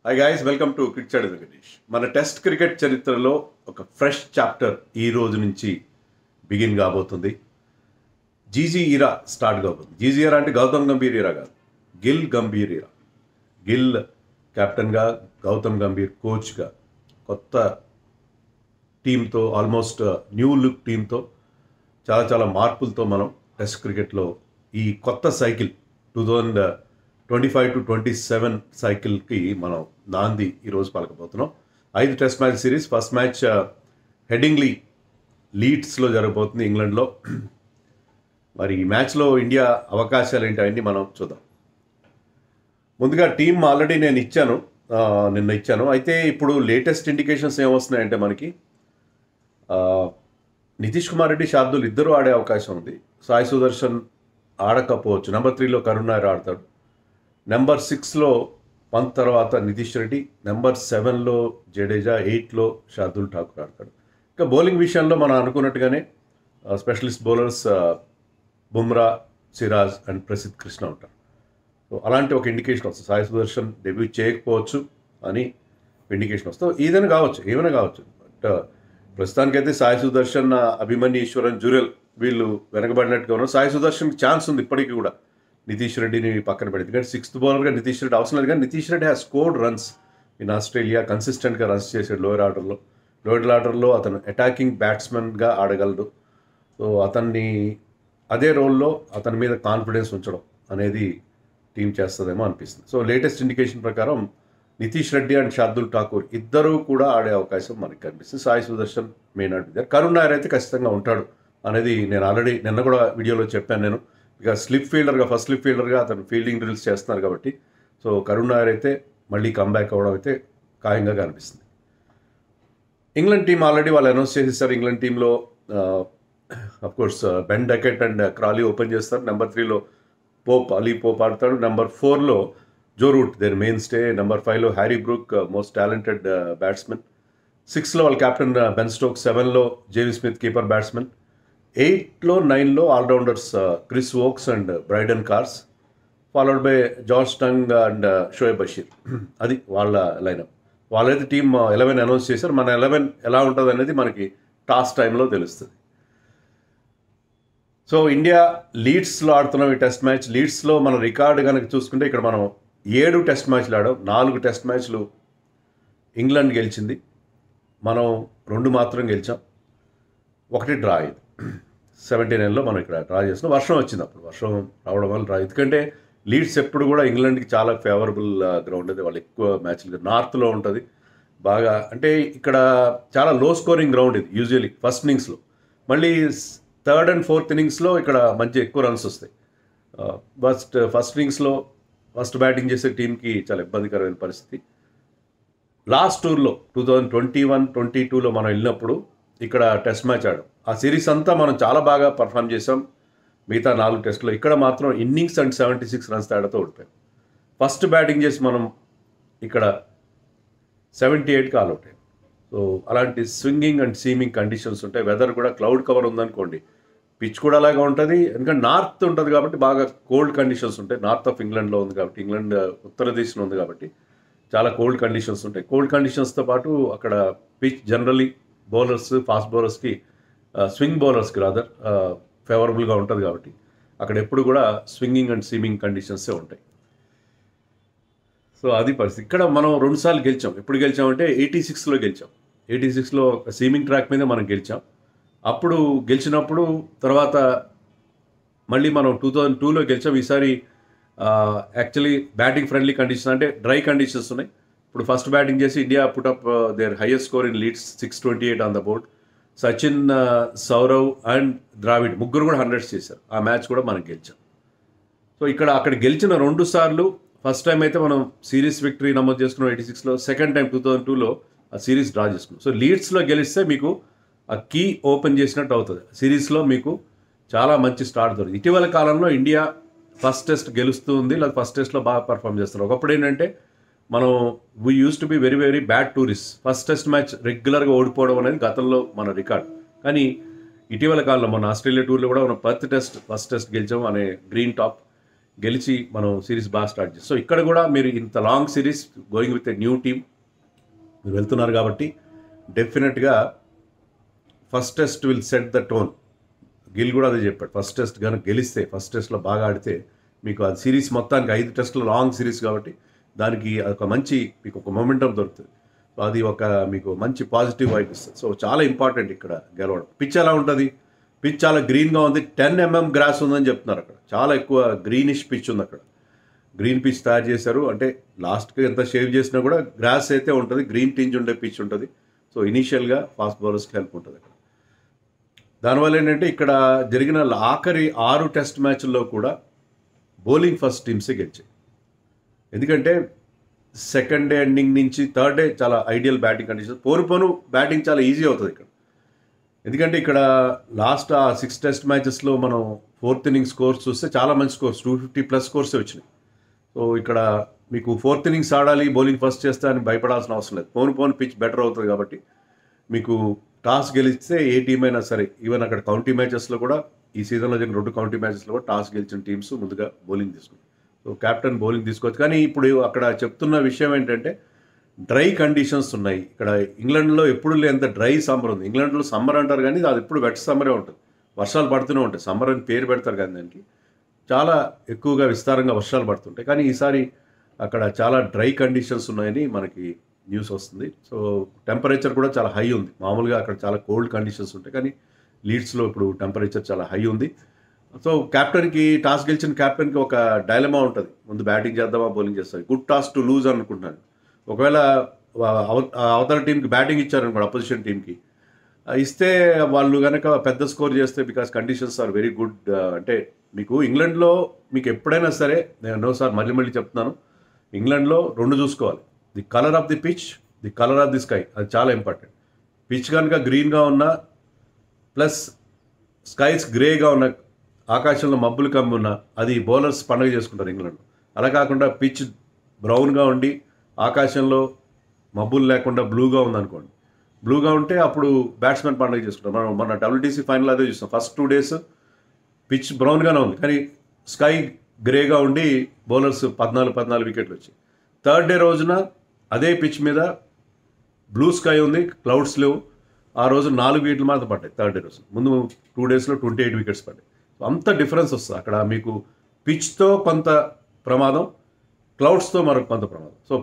Hi guys, welcome to cricket chat Venkatesh. మన test cricket చరిత్రలో ఒక ఫ్రెష్ చాప్టర్ ఈ రోజు నుంచి బిగిన్ కాబోతుంది. జీజీ ఇరా స్టార్ట్ కాబోతుంది. జీజీ ఇరా అంటే గౌతమ్ గంభీర్ ఇరా కాదు, గిల్ గంభీర్ ఇరా. గిల్ కెప్టెన్గా, గౌతమ్ గంభీర్ కోచ్గా కొత్త టీంతో, ఆల్మోస్ట్ న్యూ లుక్ టీంతో, చాలా చాలా మార్పులతో మనం టెస్ట్ క్రికెట్లో ఈ కొత్త సైకిల్ 2025 to 27 సైకిల్కి మనం నాంది ఈరోజు పలకబోతున్నాం. 5 test match series. First match Headingley లీడ్స్లో జరగబోతుంది, ఇంగ్లాండ్లో. మరి ఈ మ్యాచ్లో ఇండియా అవకాశాలు ఏంటి అవన్నీ మనం చూద్దాం. ముందుగా టీం ఆల్రెడీ నేను ఇచ్చాను, నిన్న ఇచ్చాను. అయితే ఇప్పుడు లేటెస్ట్ ఇండికేషన్స్ ఏమొస్తున్నాయంటే మనకి నితీష్ కుమార్ రెడ్డి, శార్దుల్ ఇద్దరు ఆడే అవకాశం ఉంది. సాయి సుదర్శన్ ఆడకపోవచ్చు. నెంబర్ 3లో కరుణ్ నాయర్ ఆడతాడు. నెంబర్ 6లో పంత్ తర్వాత నితీష్ రెడ్డి. నెంబర్ 7లో జడేజా. 8లో శార్దుల్ ఠాకూర్ ఆడతాడు. ఇంకా బౌలింగ్ విషయంలో మనం అనుకున్నట్టుగానే specialist bowlers Bumrah, Siraj and Prasidh Krishna ఉంటారు. సో అలాంటి ఒక ఇండికేషన్ వస్తుంది. సాయి సుదర్శన్ డెబ్యూ చేయకపోవచ్చు అని ఇండికేషన్ వస్తుంది. ఏదైనా కావచ్చు. బట్ ప్రస్తుతానికైతే సాయి సుదర్శన్, అభిమన్యు ఈశ్వరన్, జురెల్ వీళ్ళు వెనకబడినట్టుగా ఉన్నారు. సాయి సుదర్శన్కి ఛాన్స్ ఉంది ఇప్పటికీ కూడా, నితీష్ రెడ్డిని పక్కన పెడితే. ఎందుకంటే 6th బౌలర్గా నితీష్ రెడ్డి అవసరం లేదు, కానీ Nitish Reddy has scored runs in Australia. కన్సిస్టెంట్గా రన్స్ చేసాడు లోయర్ ఆర్డర్లో. అతను అటాకింగ్ బ్యాట్స్మెన్గా ఆడగలడు. సో అతన్ని అదే రోల్లో అతని మీద కాన్ఫిడెన్స్ ఉంచడం అనేది టీం చేస్తుందేమో అనిపిస్తుంది. సో లేటెస్ట్ ఇండికేషన్ ప్రకారం నితీష్ రెడ్డి అండ్ శార్దుల్ ఠాకూర్ ఇద్దరూ కూడా ఆడే అవకాశం మనకి కనిపిస్తుంది. Sai Sudharsan may not be there. Karun Nair అయితే ఖచ్చితంగా ఉంటాడు అనేది నేను ఆల్రెడీ నిన్న కూడా వీడియోలో చెప్పాను. నేను ఇక ఫస్ట్ స్లిప్ ఫీల్డర్గా అతను ఫీల్డింగ్ డ్రిల్స్ చేస్తున్నారు కాబట్టి, సో కరుణ్ నాయర్ అయితే మళ్ళీ కంబ్యాక్ అవ్వడం అయితే ఖాయంగా కనిపిస్తుంది. ఇంగ్లాండ్ టీం ఆల్రెడీ వాళ్ళు అనౌన్స్ చేసేసారు. ఇంగ్లాండ్ టీంలో of course Ben Duckett and Crawley open చేస్తారు. నెంబర్ 3లో అలీ పోప్ ఆడతాడు. నెంబర్ 4లో Joe Root, their mainstay. Number 5లో Harry Brook, most talented batsmen. 6లో వాళ్ళ కెప్టెన్ బెన్ స్టోక్స్. 7లో జేవి స్మిత్, కీపర్ బ్యాట్స్మెన్. 8లో 9లో all rounders Chris Woakes and Brydon Carse, followed by George Tongue and Shoaib Bashir. అది వాళ్ళ లైనప్. వాళ్ళైతే టీమ్ 11 అనౌన్స్ చేశారు. మన 11 ఎలా ఉంటుంది అనేది మనకి టాస్ టైంలో తెలుస్తుంది. సో ఇండియా లీడ్స్లో ఆడుతున్నాం ఈ టెస్ట్ మ్యాచ్. లీడ్స్లో మన రికార్డు కనుక చూసుకుంటే ఇక్కడ మనం 7 టెస్ట్ మ్యాచ్లు ఆడాం. 4 టెస్ట్ మ్యాచ్లు ఇంగ్లాండ్ గెలిచింది, మనం 2 మాత్రం గెలిచాం. 1 డ్రా అయింది. 79లో మనం ఇక్కడ డ్రా చేస్తున్నాం. వర్షం వచ్చింది, అప్పుడు వర్షం రావడం వల్ల డ్రా. ఎందుకంటే లీడ్స్ ఎప్పుడు కూడా ఇంగ్లాండ్కి చాలా ఫేవరబుల్ గ్రౌండ్ అది. వాళ్ళు ఎక్కువ మ్యాచ్లు నార్త్లో ఉంటుంది బాగా. అంటే ఇక్కడ చాలా లో స్కోరింగ్ గ్రౌండ్ ఇది యూజువల్లీ ఫస్ట్ ఇన్నింగ్స్లో. మళ్ళీ 3rd and 4th ఇన్నింగ్స్లో ఇక్కడ మంచి ఎక్కువ రన్స్ వస్తాయి. ఫస్ట్ ఇన్నింగ్స్లో ఫస్ట్ బ్యాటింగ్ చేసే టీంకి చాలా ఇబ్బందికరమైన పరిస్థితి. లాస్ట్ టూర్లో 2021-22లో మనం వెళ్ళినప్పుడు ఇక్కడ టెస్ట్ మ్యాచ్ ఆడాం. ఆ సిరీస్ అంతా మనం చాలా బాగా పర్ఫామ్ చేసాం మిగతా 4 టెస్టులో. ఇక్కడ మాత్రం ఇన్నింగ్స్ అండ్ 76 రన్స్ తేడాతో ఓడిపోయాం. ఫస్ట్ బ్యాటింగ్ చేసి మనం ఇక్కడ 78కి ఆల్అవుట్ అయ్యాం. సో అలాంటి స్వింగింగ్ అండ్ సీమింగ్ కండిషన్స్ ఉంటాయి. వెదర్ కూడా క్లౌడ్ కవర్ ఉందనుకోండి, పిచ్ కూడా అలాగే ఉంటుంది. ఎందుకంటే నార్త్ ఉంటుంది కాబట్టి బాగా కోల్డ్ కండిషన్స్ ఉంటాయి. నార్త్ ఆఫ్ ఇంగ్లాండ్లో ఉంది కాబట్టి, ఇంగ్లాండ్ ఉత్తర దిశలో ఉంది కాబట్టి చాలా కోల్డ్ కండిషన్స్ ఉంటాయి. కోల్డ్ కండిషన్స్తో పాటు అక్కడ పిచ్ జనరలీ బౌలర్స్, ఫాస్ట్ బౌలర్స్కి, స్వింగ్ బౌలర్స్కి రాదర్ ఫేవరబుల్గా ఉంటుంది కాబట్టి అక్కడ ఎప్పుడు కూడా స్వింగింగ్ అండ్ సీమింగ్ కండిషన్సే ఉంటాయి. సో అది పరిస్థితి. ఇక్కడ మనం 2 సార్లు గెలిచాం. ఎప్పుడు గెలిచామంటే 86లో గెలిచాం. 86లో సీమింగ్ ట్రాక్ మీద మనం గెలిచాం. అప్పుడు గెలిచినప్పుడు తర్వాత మళ్ళీ మనం 2002లో గెలిచాం. ఈసారి యాక్చువల్లీ బ్యాటింగ్ ఫ్రెండ్లీ కండిషన్స్, అంటే డ్రై కండిషన్స్ ఉన్నాయి. ఇప్పుడు ఫస్ట్ బ్యాటింగ్ చేసి India put up there highest score in Leeds, 628 on the board. Sachin, Sourav and Dravid ముగ్గురు కూడా 100s చేశారు. ఆ మ్యాచ్ కూడా మనం గెలిచాం. సో అక్కడ గెలిచిన 2 సార్లు ఫస్ట్ టైం అయితే మనం సిరీస్ విక్టరీ నమోదు చేసుకున్నాం 86లో. సెకండ్ టైం 2002లో ఆ సిరీస్ డ్రా చేసుకున్నాం. సో లీడ్స్లో గెలిస్తే మీకు ఆ కీ ఓపెన్ చేసినట్టు అవుతుంది. సిరీస్లో మీకు చాలా మంచి స్టార్ట్ దొరుకుతుంది. ఇటీవల కాలంలో ఇండియా ఫస్ట్ టెస్ట్ గెలుస్తూ ఉంది, లేదా ఫస్ట్ టెస్ట్లో బాగా పర్ఫామ్ చేస్తారు. ఒకప్పుడు ఏంటంటే మనం we use to be very very bad tourist. First test match రెగ్యులర్గా ఓడిపోవడం అనేది గతంలో మన రికార్డ్. కానీ ఇటీవల కాలంలో మన ఆస్ట్రేలియా టూర్లో కూడా మనం ఫస్ట్ టెస్ట్ గెలిచాం అనే గ్రీన్ టాప్. గెలిచి మనం సిరీస్ బాగా స్టార్ట్ చేస్తాం. సో ఇక్కడ కూడా మీరు ఇంత long series going with a new team మీరు వెళ్తున్నారు కాబట్టి డెఫినెట్గా first test will set the tone. Gill కూడా అదే చెప్పాడు, ఫస్ట్ టెస్ట్ కనుక గెలిస్తే, ఫస్ట్ టెస్ట్లో బాగా ఆడితే మీకు ఆ సిరీస్ మొత్తానికి 5 టెస్టులు లాంగ్ సిరీస్ కాబట్టి దానికి ఒక మంచి మీకు ఒక మొమెంటం దొరుకుతుంది. సో అది ఒక మీకు మంచి పాజిటివ్ వైబ్ ఇస్తుంది. సో చాలా ఇంపార్టెంట్ ఇక్కడ గెలవడం. పిచ్ ఎలా ఉంటుంది? పిచ్ చాలా గ్రీన్గా ఉంది. 10 mm గ్రాస్ ఉందని చెప్తున్నారు. అక్కడ చాలా ఎక్కువ గ్రీనిష్ పిచ్ ఉంది. అక్కడ గ్రీన్ పిచ్ తయారు చేశారు. అంటే లాస్ట్కి ఎంత షేవ్ చేసినా కూడా గ్రాస్ అయితే ఉంటుంది, గ్రీన్ టింజ్ ఉండే పిచ్ ఉంటుంది. సో ఇనీషియల్గా ఫాస్ట్ బౌలర్స్కి హెల్ప్ ఉంటుంది అక్కడ. దానివల్ల ఏంటంటే ఇక్కడ జరిగిన ఆఖరి 6 టెస్ట్ మ్యాచ్ల్లో కూడా బౌలింగ్ ఫస్ట్ టీమ్సే గెలిచాయి. ఎందుకంటే సెకండ్ డే ఎండింగ్ నుంచి థర్డ్ డే చాలా ఐడియల్ బ్యాటింగ్ కండిషన్. పోను బ్యాటింగ్ చాలా ఈజీ అవుతుంది ఇక్కడ. ఎందుకంటే ఇక్కడ లాస్ట్ ఆ 6 టెస్ట్ మ్యాచెస్లో మనం 4th ఇన్నింగ్ స్కోర్స్ చూస్తే చాలా మంచి స్కోర్స్, 250+ స్కోర్సే వచ్చినాయి. సో ఇక్కడ మీకు 4th ఇన్నింగ్స్ ఆడాలి, బౌలింగ్ ఫస్ట్ చేస్తే అని భయపడాల్సిన అవసరం లేదు. పోను పిచ్ బెటర్ అవుతుంది కాబట్టి మీకు టాస్ గెలిస్తే ఏ టీం అయినా సరే, ఈవెన్ అక్కడ కౌంటీ మ్యాచెస్లో కూడా ఈ సీజన్లో జరిగిన 2 కౌంటీ మ్యాచెస్లో కూడా టాస్ గెలిచిన టీమ్స్ ముందుగా బౌలింగ్ తీసుకుంటారు. సో కెప్టెన్ బౌలింగ్ తీసుకోవచ్చు. కానీ ఇప్పుడు అక్కడ చెప్తున్న విషయం ఏంటంటే డ్రై కండిషన్స్ ఉన్నాయి. ఇక్కడ ఇంగ్లాండ్లో ఎప్పుడు లేంత డ్రై సమ్మర్ ఉంది. ఇంగ్లాండ్లో సమ్మర్ అంటారు కానీ అది ఎప్పుడు వెట్ సమ్మరే ఉంటుంది, వర్షాలు పడుతూనే ఉంటాయి. సమ్మర్ అని పేరు పెడతారు కానీ దానికి చాలా ఎక్కువగా విస్తారంగా వర్షాలు పడుతుంటాయి. కానీ ఈసారి అక్కడ చాలా డ్రై కండిషన్స్ ఉన్నాయని మనకి న్యూస్ వస్తుంది. సో టెంపరేచర్ కూడా చాలా హై ఉంది. మామూలుగా అక్కడ చాలా కోల్డ్ కండిషన్స్ ఉంటాయి, కానీ లీడ్స్లో ఇప్పుడు టెంపరేచర్ చాలా హై ఉంది. సో కెప్టెన్కి, టాస్ గెలిచిన కెప్టెన్కి ఒక డైలమా ఉంటుంది, ముందు బ్యాటింగ్ చేద్దామా బౌలింగ్ చేస్తాం. గుడ్ టాస్ టు లూజ్ అనుకుంటున్నాను. ఒకవేళ అవతల టీంకి బ్యాటింగ్ ఇచ్చారనుకోండి, అపోజిషన్ టీంకి ఇస్తే వాళ్ళు కనుక పెద్ద స్కోర్ చేస్తే, because conditions are very good. అంటే మీకు ఇంగ్లాండ్లో మీకు ఎప్పుడైనా సరే, నేను ఎన్నోసారి మళ్ళీ చెప్తున్నాను, ఇంగ్లాండ్లో 2 చూసుకోవాలి. The colour of the pitch, the colour of the sky. అది చాలా ఇంపార్టెంట్. పిచ్ కనుక గ్రీన్గా ఉన్న ప్లస్ స్కైస్ గ్రేగా ఉన్న, ఆకాశంలో మబ్బులు కమ్మి ఉన్న, అది బౌలర్స్ పండుగ చేసుకుంటారు ఇంగ్లాండ్లో. అలా కాకుండా పిచ్ బ్రౌన్గా ఉండి ఆకాశంలో మబ్బులు లేకుండా బ్లూగా ఉందనుకోండి, బ్లూగా ఉంటే అప్పుడు బ్యాట్స్మెన్ పండుగ చేసుకుంటారు. మన WTC ఫైనల్ అదే చూస్తాం. ఫస్ట్ 2 days పిచ్ బ్రౌన్గానే ఉంది, కానీ స్కై గ్రేగా ఉండి బౌలర్స్ 14 వికెట్లు వచ్చాయి. థర్డ్ డే రోజున అదే పిచ్ మీద బ్లూ స్కై ఉంది, క్లౌడ్స్ లేవు. ఆ రోజు 4 వికెట్లు మాత్రం పడ్డాయి. థర్డ్ డే రోజు ముందు 2 daysలో 28 వికెట్స్ పడ్డాయి. అంత డిఫరెన్స్ వస్తుంది అక్కడ. మీకు పిచ్తో కొంత ప్రమాదం, క్లౌడ్స్తో మరొక కొంత ప్రమాదం. సో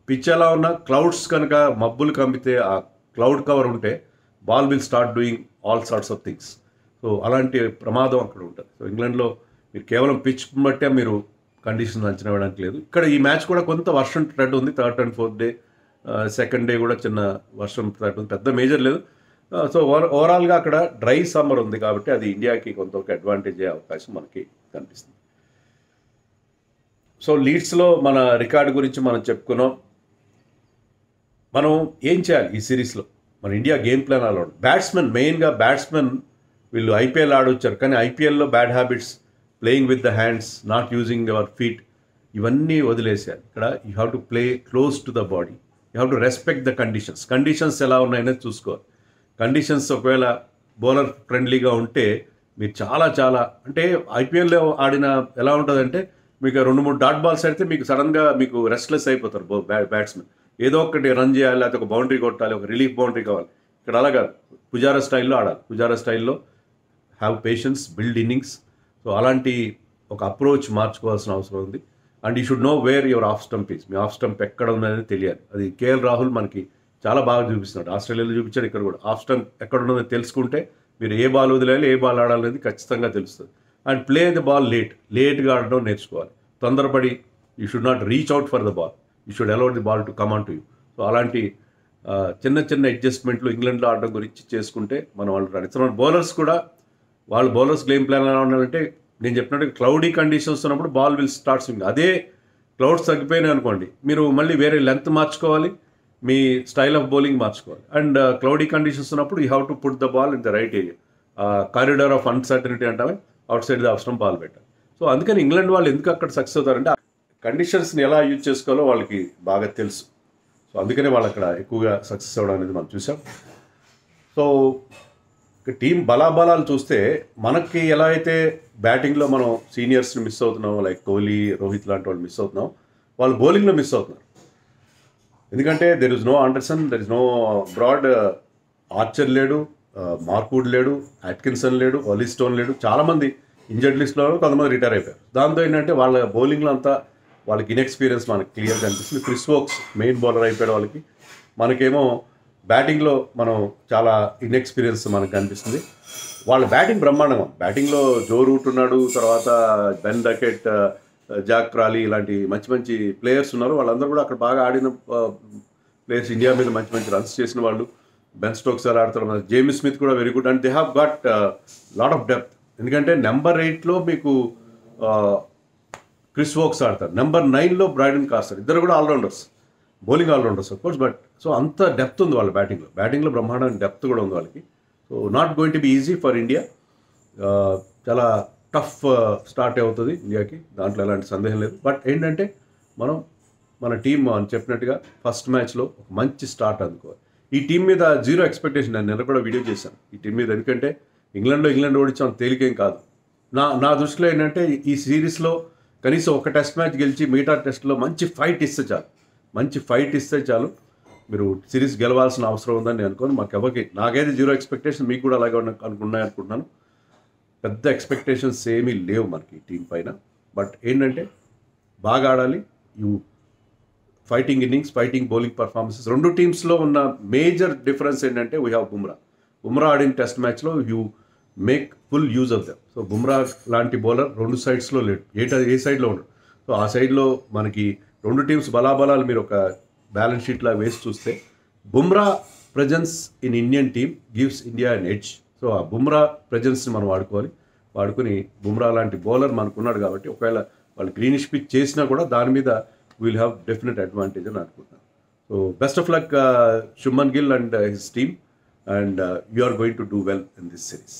పిచ్ ఎలా ఉన్నా క్లౌడ్స్ కనుక మబ్బులు కమ్మితే, ఆ క్లౌడ్ కవర్ ఉంటే ball will start doing all sorts of things. So అలాంటి ప్రమాదం అక్కడ ఉంటుంది. సో ఇంగ్లాండ్లో మీరు కేవలం పిచ్ బట్టే మీరు కండిషన్స్ అంచనా వేయడానికి లేదు. ఇక్కడ ఈ మ్యాచ్ కూడా కొంత వర్షం థ్రెడ్ ఉంది. 3rd and 4th day, second day కూడా చిన్న వర్షం థ్రెడ్ ఉంది, పెద్ద మేజర్ లేదు. సో ఓవరాల్గా అక్కడ డ్రై సమ్మర్ ఉంది కాబట్టి అది ఇండియాకి కొంత ఒక అడ్వాంటేజ్ అయ్యే అవకాశం మనకి కనిపిస్తుంది. సో లీడ్స్లో మన రికార్డు గురించి మనం చెప్పుకున్నాం. మనం ఏం చేయాలి ఈ సిరీస్లో? మన ఇండియా గేమ్ ప్లాన్ అలా ఉంటుంది. మెయిన్గా బ్యాట్స్మెన్ వీళ్ళు IPL ఆడొచ్చారు, కానీ IPLలో bad habits, playing with the hands, not using your feet, ఇవన్నీ వదిలేసారు. ఇక్కడ you have to play close to the body, you have to respect the conditions ఎలా ఉన్నాయనేది చూసుకోవాలి. కండిషన్స్ ఒకవేళ బౌలర్ ఫ్రెండ్లీగా ఉంటే మీరు చాలా అంటే IPLలో ఆడిన ఎలా ఉంటుందంటే, మీకు 2-3 డాట్ బాల్స్ అయితే మీకు సడన్గా మీకు రెస్ట్లెస్ అయిపోతారు బ్యాట్స్మెన్. ఏదో ఒకటి రన్ చేయాలి, లేకపోతే ఒక బౌండరీ కొట్టాలి, ఒక రిలీఫ్ బౌండరీ కావాలి. ఇక్కడ అలాగా పుజారా స్టైల్లో ఆడాలి. పుజారా స్టైల్లో have patience, build innings. So అలాంటి ఒక అప్రోచ్ మార్చుకోవాల్సిన అవసరం ఉంది. And you should know where your off stump is. Me off stump ఎక్కడ ఉన్నదని తెలియాలి. అది KL రాహుల్ మనకి చాలా బాగా చూపిస్తున్నాడు. ఆస్ట్రేలియాలో చూపించాడు, ఇక్కడ కూడా ఆఫ్ స్టంప్ ఎక్కడ ఉన్నదో తెలుసుకుంటే మీరు ఏ బాల్ వదిలేయాలి, ఏ బాల్ ఆడాలనేది ఖచ్చితంగా తెలుస్తుంది. అండ్ ప్లే ద బాల్ లేట్గా ఆడడం నేర్చుకోవాలి. తొందరపడి you should not reach out for the ball, you should allow the ball to come on to you. So అలాంటి చిన్న అడ్జస్ట్మెంట్లు ఇంగ్లాండ్లో ఆడడం గురించి చేసుకుంటే మనం వాళ్ళు రాణిస్తాం. బౌలర్స్ కూడా బౌలర్స్ గేమ్ ప్లాన్ ఎలా ఉండాలంటే, నేను చెప్పినట్టు క్లౌడీ కండిషన్స్ ఉన్నప్పుడు బాల్ విల్ స్టార్ట్ స్వింగ్. అదే క్లౌడ్స్ తగ్గిపోయినాయి అనుకోండి, మీరు మళ్ళీ వేరే లెంత్ మార్చుకోవాలి, మీ స్టైల్ ఆఫ్ బౌలింగ్ మార్చుకోవాలి. అండ్ క్లౌడీ కండిషన్స్ ఉన్నప్పుడు you have to put the ball in the right area. Corridor of uncertainty అంటామే, అవుట్ సైడ్ ద అవసరం బాల్ పెట్టాలి. సో అందుకని ఇంగ్లాండ్ వాళ్ళు ఎందుకు అక్కడ సక్సెస్ అవుతారంటే, కండిషన్స్ని ఎలా యూజ్ చేసుకోవాలో వాళ్ళకి బాగా తెలుసు. సో అందుకనే వాళ్ళు అక్కడ ఎక్కువగా సక్సెస్ అవ్వడం అనేది మనం చూసాం. సో టీం బలాబలాలు చూస్తే మనకి ఎలా అయితే బ్యాటింగ్లో మనం సీనియర్స్ని మిస్ అవుతున్నాం, లైక్ కోహ్లీ, రోహిత్ లాంటి వాళ్ళు మిస్ అవుతున్నాం, వాళ్ళు బౌలింగ్లో మిస్ అవుతున్నారు. ఎందుకంటే there is no Anderson, there is no Broad, Archer లేడు, మార్క్వుడ్ లేడు, అట్కిన్సన్ లేడు, ఆలీ స్టోన్ లేడు, చాలామంది ఇంజర్డ్ లిస్ట్లో కొంతమంది రిటైర్ అయిపోయారు. దాంతో ఏంటంటే వాళ్ళ బౌలింగ్లో అంతా వాళ్ళకి ఇన్ఎక్స్పీరియన్స్ మనకి క్లియర్గా అనిపిస్తుంది. క్రిస్ వోక్స్ మెయిన్ బౌలర్ అయిపోయాడు వాళ్ళకి, మనకేమో బ్యాటింగ్లో మనం చాలా ఇన్ఎక్స్పీరియన్స్ మనకు కనిపిస్తుంది. వాళ్ళ బ్యాటింగ్ బ్రహ్మాండంగా, బ్యాటింగ్లో జో రూట్ ఉన్నాడు, తర్వాత బెన్ డకెట్, జాక్ క్రాలీ ఇలాంటి మంచి మంచి ప్లేయర్స్ ఉన్నారు. వాళ్ళందరూ కూడా అక్కడ బాగా ఆడిన ప్లేయర్స్, ఇండియా మీద మంచి మంచి రన్స్ చేసిన వాళ్ళు. బెన్ స్టోక్స్ ఎలా ఆడుతున్నారు, జేమ్స్ స్మిత్ కూడా very good, and they have got lot of depth. ఎందుకంటే నెంబర్ 8లో మీకు క్రిస్ వోక్స్ ఆడతారు, నెంబర్ 9లో బ్రైడన్ కాస్టర్, ఇద్దరు కూడా allrounders, bowling allrounders of course. But so అంత డెప్త్ ఉంది వాళ్ళ బ్యాటింగ్లో బ్రహ్మాండమైన డెప్త్ కూడా ఉంది వాళ్ళకి. So not going to be easy for India. చాలా టఫ్ స్టార్ట్ అవుతుంది ఇండియాకి, దాంట్లో ఎలాంటి సందేహం లేదు. బట్ ఏంటంటే మన టీం అని చెప్పినట్టుగా ఫస్ట్ మ్యాచ్లో ఒక మంచి స్టార్ట్ అందుకోవాలి. ఈ టీం మీద జీరో ఎక్స్పెక్టేషన్, నేను నిన్న కూడా వీడియో చేశాను ఈ టీం మీద. ఎందుకంటే ఇంగ్లాండ్ ఓడించాం తేలికేం కాదు. నా దృష్టిలో ఏంటంటే ఈ సిరీస్లో కనీసం ఒక టెస్ట్ మ్యాచ్ గెలిచి మిగతా టెస్ట్లో మంచి ఫైట్ ఇస్తే చాలు. మీరు సిరీస్ గెలవాల్సిన అవసరం ఉందని నేను అనుకోను. నాకైతే జీరో ఎక్స్పెక్టేషన్, మీకు కూడా అలాగే అనుకుంటున్నాను. పెద్ద ఎక్స్పెక్టేషన్స్ ఏమీ లేవు మనకి టీం పైన. బట్ ఏంటంటే బాగా ఆడాలి. Fighting innings, fighting bowling performances, రెండు టీమ్స్లో ఉన్న మేజర్ డిఫరెన్స్ ఏంటంటే వీ హ్యావ్ బుమ్రా ఆడిన టెస్ట్ మ్యాచ్లో you make full use of them. So Bumrah లాంటి బౌలర్ రెండు సైడ్స్లో లేడు, ఏ సైడ్లో ఉండడు. సో ఆ సైడ్లో మనకి రెండు టీమ్స్ బలాబలాలు మీరు ఒక బ్యాలెన్స్ షీట్లా వేసి చూస్తే Bumrah presence in Indian team gives India an edge. So ఆ బుమ్రా ప్రజెన్స్ని మనం వాడుకుని బుమ్రా లాంటి బౌలర్ మనకున్నాడు కాబట్టి ఒకవేళ వాళ్ళు గ్రీనిష్ పిచ్ చేసినా కూడా దాని మీద we'll have definite advantage అని అనుకుంటున్నాను. So best of luck Shubman Gill and his team, and you are going to do well in this series.